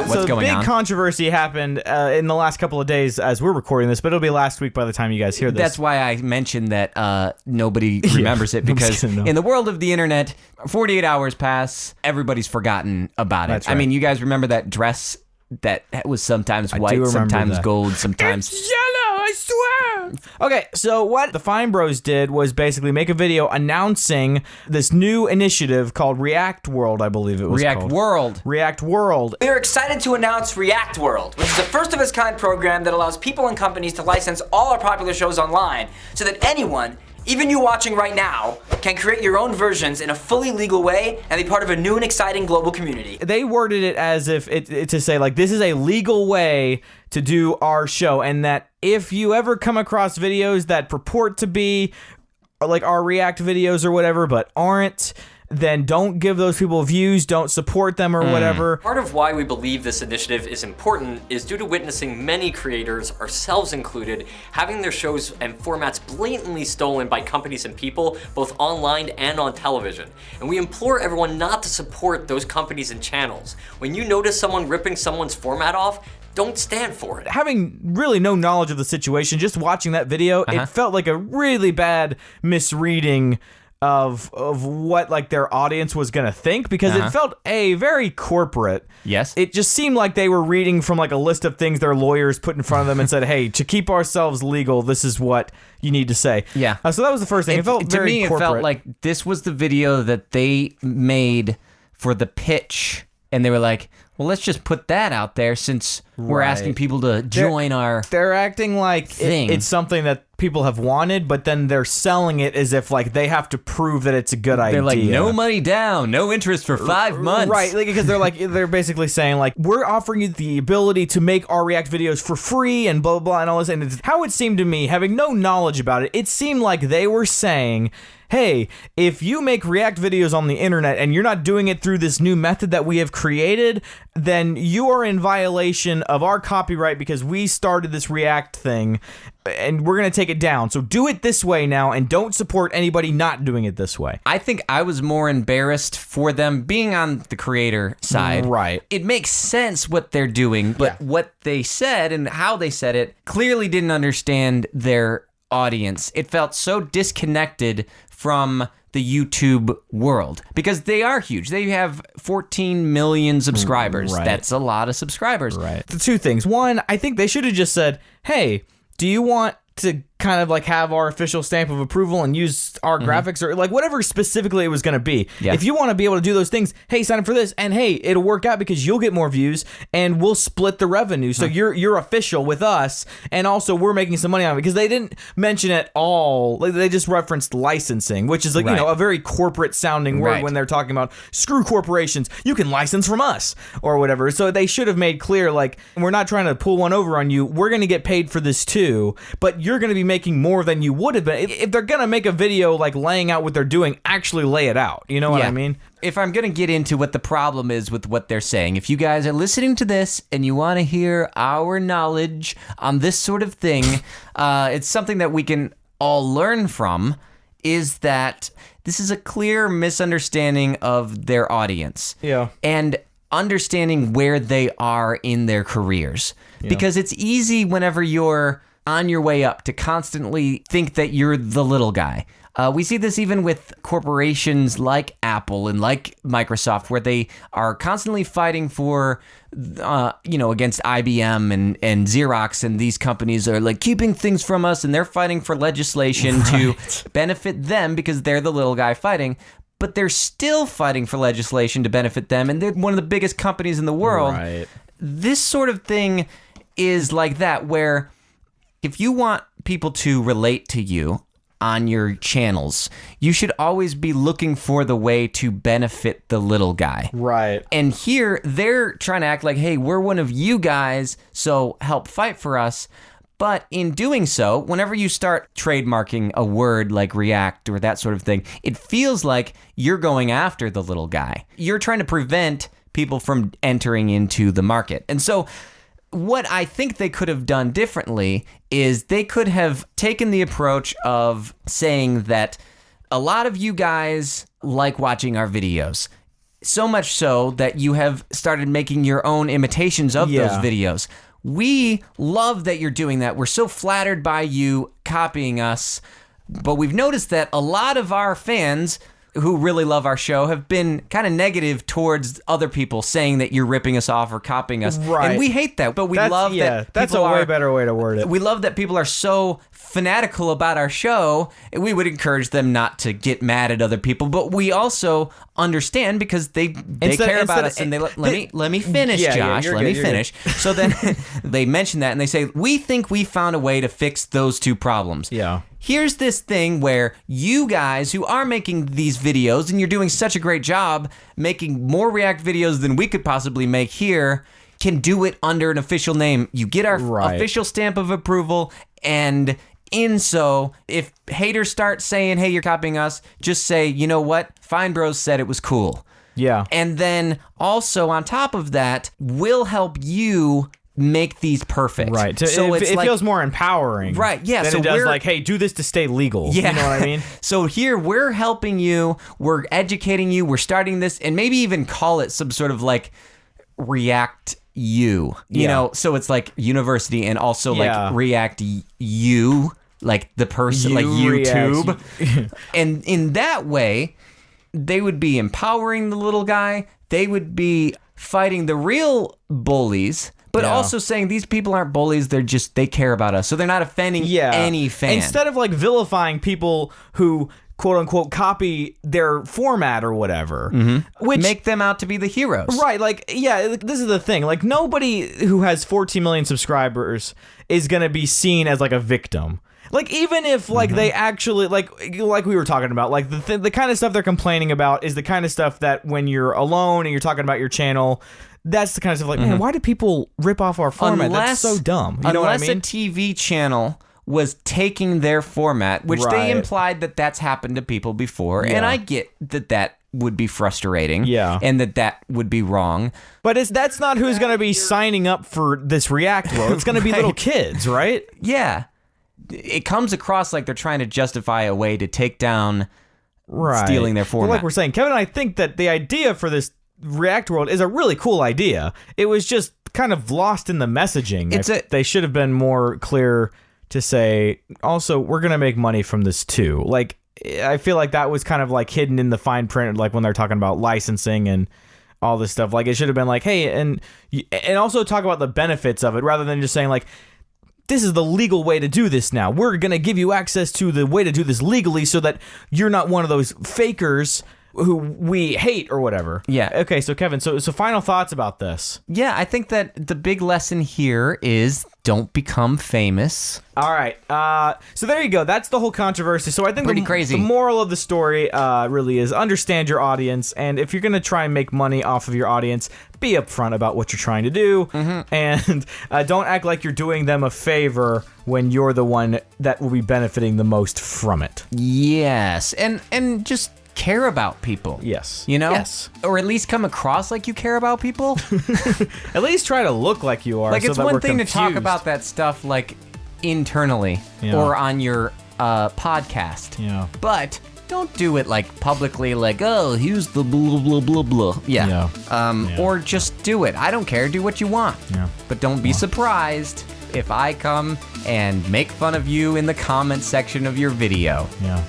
what's going big on. controversy happened in the last couple of days as we're recording this, but it'll be last week by the time you guys hear this. That's why I mentioned that nobody remembers it, because in the world of the internet, 48 hours pass, everybody's forgotten about it. That's right. I mean, you guys remember that dress that was sometimes do white, remember sometimes that. gold, sometimes... yellow, I swear. Okay, so what the Fine Bros did was basically make a video announcing this new initiative called React World, I believe it was React called. World. React World. We are excited to announce React World, which is a first-of-its-kind program that allows people and companies to license all our popular shows online so that anyone, even you watching right now, can create your own versions in a fully legal way and be part of a new and exciting global community. They worded it as if to say, like, this is a legal way to do our show, and that if you ever come across videos that purport to be like our React videos or whatever, but aren't, then don't give those people views, don't support them or whatever. Part of why we believe this initiative is important is due to witnessing many creators, ourselves included, having their shows and formats blatantly stolen by companies and people, both online and on television. And we implore everyone not to support those companies and channels. When you notice someone ripping someone's format off, don't stand for it. Having really no knowledge of the situation, just watching that video, it felt like a really bad misreading of what like their audience was gonna think, because it felt very corporate. Yes. It just seemed like they were reading from like a list of things their lawyers put in front of them and said, hey, to keep ourselves legal, this is what you need to say. Yeah. So that was the first thing. It felt to very me, corporate. it felt like this was the video that they made for the pitch, and they were like, well, let's just put that out there since we're asking people to join our They're acting like thing. it's something that people have wanted, but then they're selling it as if like they have to prove that it's a good idea. They're like, no money down, no interest for 5 months. Right, like, because they're basically saying like, we're offering you the ability to make our React videos for free and blah, blah, blah, and all this. And it's how it seemed to me, having no knowledge about it, it seemed like they were saying, hey, if you make React videos on the internet and you're not doing it through this new method that we have created, then you are in violation of our copyright because we started this React thing and we're going to take it down. So do it this way now and don't support anybody not doing it this way. I think I was more embarrassed for them being on the creator side. Right. It makes sense what they're doing, but what they said and how they said it clearly didn't understand their audience. It felt so disconnected from the YouTube world, because they are huge. They have 14 million subscribers. Right. That's a lot of subscribers. Right. The two things. One, I think they should have just said, hey, do you want to kind of like have our official stamp of approval and use our graphics or like whatever specifically it was going to be. Yeah. If you want to be able to do those things, hey, sign up for this, and hey, it'll work out because you'll get more views and we'll split the revenue. So you're official with us, and also we're making some money on it, because they didn't mention at all. Like, they just referenced licensing, which is like, Right. you know, a very corporate sounding word Right. when they're talking about screw corporations. You can license from us or whatever. So they should have made clear, like, we're not trying to pull one over on you. We're going to get paid for this too, but you're going to be making more than you would have been. If they're going to make a video like laying out what they're doing, actually lay it out. You know what I mean? If I'm going to get into what the problem is with what they're saying, if you guys are listening to this and you want to hear our knowledge on this sort of thing, it's something that we can all learn from, is that this is a clear misunderstanding of their audience. Yeah. And understanding where they are in their careers. Because it's easy whenever you're on your way up to constantly think that you're the little guy. We see this even with corporations like Apple and like Microsoft, where they are constantly fighting for, against IBM and Xerox, and these companies are like keeping things from us, and they're fighting for legislation to benefit them because they're the little guy fighting. But they're still fighting for legislation to benefit them, and they're one of the biggest companies in the world. Right. This sort of thing is like that, where if you want people to relate to you on your channels, you should always be looking for the way to benefit the little guy. Right. And here, they're trying to act like, hey, we're one of you guys, so help fight for us. But in doing so, whenever you start trademarking a word like React or that sort of thing, it feels like you're going after the little guy. You're trying to prevent people from entering into the market. And so what I think they could have done differently is they could have taken the approach of saying that a lot of you guys like watching our videos. So much so that you have started making your own imitations of those videos. We love that you're doing that. We're so flattered by you copying us. But we've noticed that a lot of our fans who really love our show have been kind of negative towards other people saying that you're ripping us off or copying us. Right. And we hate that, but we love that that's a people way better way to word it. We love that people are so fanatical about our show, and we would encourage them not to get mad at other people, but we also understand because they care about us, and let me finish, Josh. Let me finish. So then they mention that, and they say, we think we found a way to fix those two problems. Yeah. Here's this thing where you guys who are making these videos, and you're doing such a great job making more React videos than we could possibly make here, can do it under an official name. You get our official stamp of approval, and if haters start saying, hey, you're copying us, just say, you know what? Fine Bros said it was cool. Yeah. And then also on top of that, we'll help you make these perfect. Right. So it feels more empowering. Right, yeah. Than So it does like, hey, do this to stay legal. Yeah. You know what I mean? So here we're helping you, we're educating you, we're starting this, and maybe even call it some sort of like React U. You know, so it's like university and also like React U, like the person, like YouTube. And in that way, they would be empowering the little guy. They would be fighting the real bullies, but also saying these people aren't bullies. They care about us. So they're not offending any fan. Instead of like vilifying people who quote unquote copy their format or whatever, which make them out to be the heroes. Right. Like, this is the thing. Like, nobody who has 14 million subscribers is going to be seen as like a victim. Like, even if like they actually like we were talking about, like the kind of stuff they're complaining about is the kind of stuff that when you're alone and you're talking about your channel, that's the kind of stuff like, man, why do people rip off our format? That's so dumb. You know what I mean? Unless a TV channel was taking their format, which they implied that that's happened to people before, and I get that would be frustrating, and that would be wrong. But that's not who's going to be signing up for this React world. It's going to be little kids, right? Yeah. It comes across like they're trying to justify a way to take down stealing their format. Well, like we're saying, Kevin and I think that the idea for this React world is a really cool idea. It was just kind of lost in the messaging. They should have been more clear to say, also, we're going to make money from this too. Like, I feel like that was kind of like hidden in the fine print, like when they're talking about licensing and all this stuff. Like, it should have been like, hey, and also talk about the benefits of it rather than just saying like, this is the legal way to do this now. We're going to give you access to the way to do this legally so that you're not one of those fakers who we hate or whatever. Yeah. Okay, so Kevin, so final thoughts about this. Yeah, I think that the big lesson here is don't become famous. All right. So there you go. That's the whole controversy. So I think Pretty crazy. The moral of the story really is understand your audience, and if you're going to try and make money off of your audience, be upfront about what you're trying to do, and don't act like you're doing them a favor when you're the one that will be benefiting the most from it. Yes, and just care about people. Yes. You know? Yes. Or at least come across like you care about people. At least try to look like you are. Like, so it's that one we're thing confused. to talk about that stuff like internally or on your podcast. Yeah. But don't do it like publicly, like, oh, here's the blah blah blah blah. Yeah. Or just do it. I don't care. Do what you want. Yeah. But don't be surprised if I come and make fun of you in the comment section of your video. Yeah.